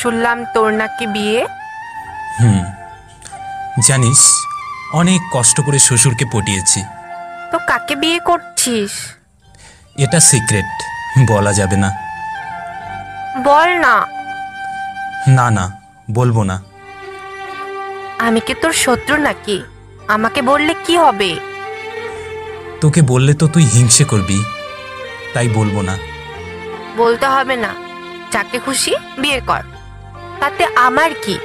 শুনলাম তোর নাকি বিয়ে। জানিস, অনেক কষ্ট করে শ্বশুরকে পটিয়েছি। তো কাকে বিয়ে করছিস? এটা সিক্রেট, বলা যাবে না। বল না। না না, বলবো না। আমি কি তোর শত্রু নাকি? আমাকে বললে কি হবে? তোকে বললে তো তুই হিংসে করবি, তাই বলবো না। বলতে হবে না, যাকে খুশি বিয়ে কর, তাতে আমার কি?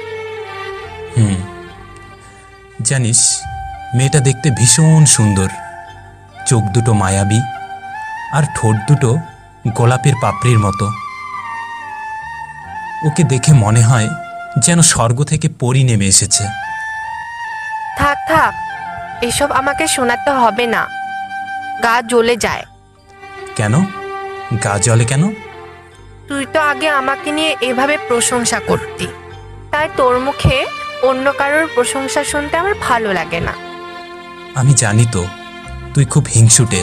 জানিস, মেয়েটা দেখতে ভীষণ সুন্দর, চোখ দুটো মায়াবী, আর ঠোঁট দুটো গোলাপের পাপড়ির মতো। ওকে দেখে মনে হয় যেন স্বর্গ থেকে পরী নেমে এসেছে। থাক থাক, এসব আমাকে শোনাতে হবে না, গা জ্বলে যায়। কেন গা জ্বলে কেন? তুই তো আগে আমাকে নিয়ে এভাবে প্রশংসা করতি, তাই তোর মুখে অন্য কারোর প্রশংসা শুনতে আমার ভালো লাগে না। আমি জানি তো তুই খুব হিংসুটে।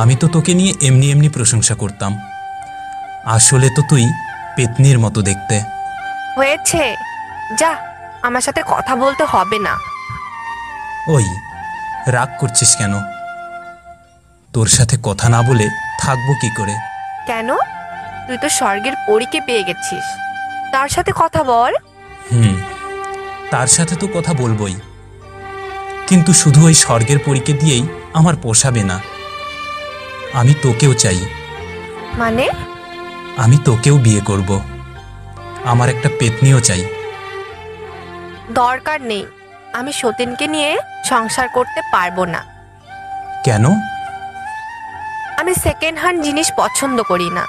আমি তো তোকে নিয়ে এমনি এমনি প্রশংসা করতাম, আসলে তো তুই পেতনির মতো দেখতে। হয়েছে, যা, আমার সাথে কথা বলতে হবে না। ওই, রাগ করছিস কেন? তোর সাথে কথা না বলে থাকবো কি করে? কেন? তুই তো স্বর্গের পরীকে পেয়ে গেছিস, তার সাথে কথা বল। তার সাথে তো কথা বলবোই, কিন্তু শুধু ওই স্বর্গের পরীকে দিয়েই আমার পোষাবে না। আমি তোকেও চাই। মানে? আমি তোকেও বিয়ে করব, আমার একটা পেতনিও চাই। দরকার নেই, আমি সতীনকে নিয়ে সংসার করতে পারবো না। কেন? আমি সেকেন্ড হ্যান্ড জিনিস পছন্দ করি না,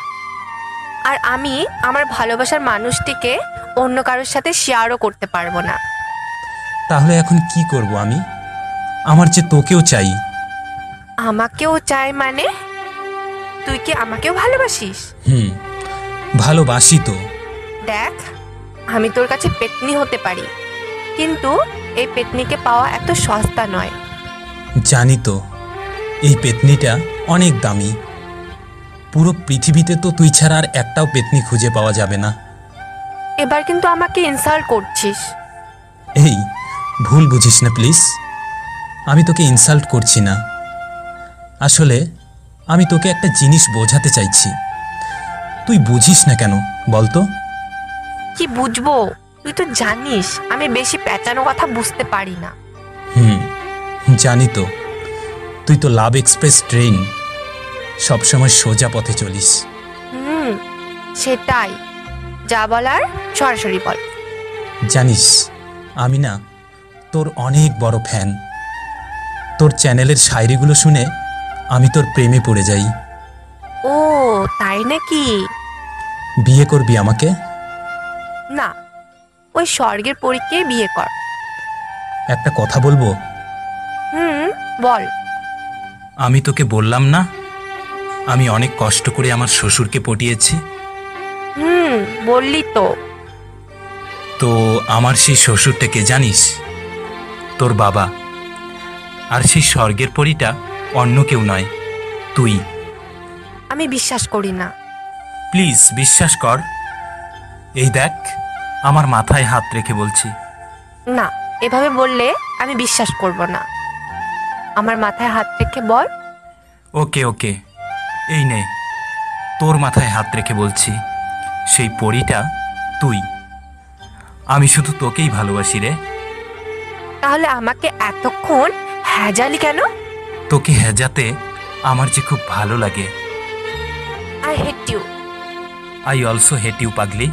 আর আমি আমার ভালোবাসার মানুষটিকে অন্য কারোর সাথে শেয়ারও করতে পারবো না। তাহলে এখন কি করব আমি? আমার যে তোকেও চাই। আমাকেও চাই মানে? তুই কি আমাকেও ভালোবাসিস? ভালোবাসি তো। দেখ, আমি তোর কাছে পেতনি হতে পারি, কিন্তু এই পেতনিকে পাওয়া এত সস্তা নয়। জানি তো, এই পেতনিটা অনেক দামি। পুরো পৃথিবীতে তো তুই ছাড়া আর একটাও পেতনি খুঁজে পাওয়া যাবে না। এবার কিন্তু আমাকে ইনসাল্ট করছিস। এই, ভুল বুঝিস না প্লিজ, আমি তোকে ইনসাল্ট করছি না। আসলে আমি তোকে একটা জিনিস বোঝাতে চাইছি, তুই বুঝিস না কেন বলতো? কি বুঝবো? তুই তো জানিস আমি বেশি পেঁচানো কথা বুঝতে পারি না। জানি তো, তুই তো লাভ এক্সপ্রেস ট্রেন, সবসময় সোজা পথে চলিস। সেটাই, যা বলার সরাসরি বল। জানিস, আমি না তোর অনেক বড় ফ্যান। তোর চ্যানেলের শায়রিগুলো শুনে আমি তোর প্রেমে পড়ে যাই। ও তাই নাকি? বিয়ে করবি আমাকে? না, ওই স্বর্গের পরীকে বিয়ে কর। একটা কথা বলবো? বল। আমি তোকে বললাম না আমি অনেক কষ্ট করে আমার শ্বশুরকে পটিয়েছি। বললি তো। তো আমার সেই শ্বশুরটাকে জানিস? তোর বাবা। আর সেই স্বর্গের পরীটা অন্য কেউ নয়, তুই। আমি বিশ্বাস করি না। প্লিজ বিশ্বাস কর। এই দেখ, আমার মাথায় হাত রেখে বলছি। না, এভাবে বললে আমি বিশ্বাস করব না। আমার মাথায় হাত রেখে বল। ওকে ওকে, এই নে, তোর মাথায় হাত রেখে বলছি, সেই পরীটা তুই। আমি শুধু তোকেই ভালোবাসি রে। তাহলে আমাকে এতক্ষণ হ্যাজালি কেন? তোকে হ্যাজাতে আমার যে খুব ভালো লাগে। I hate you. I also hate you, পাগলি।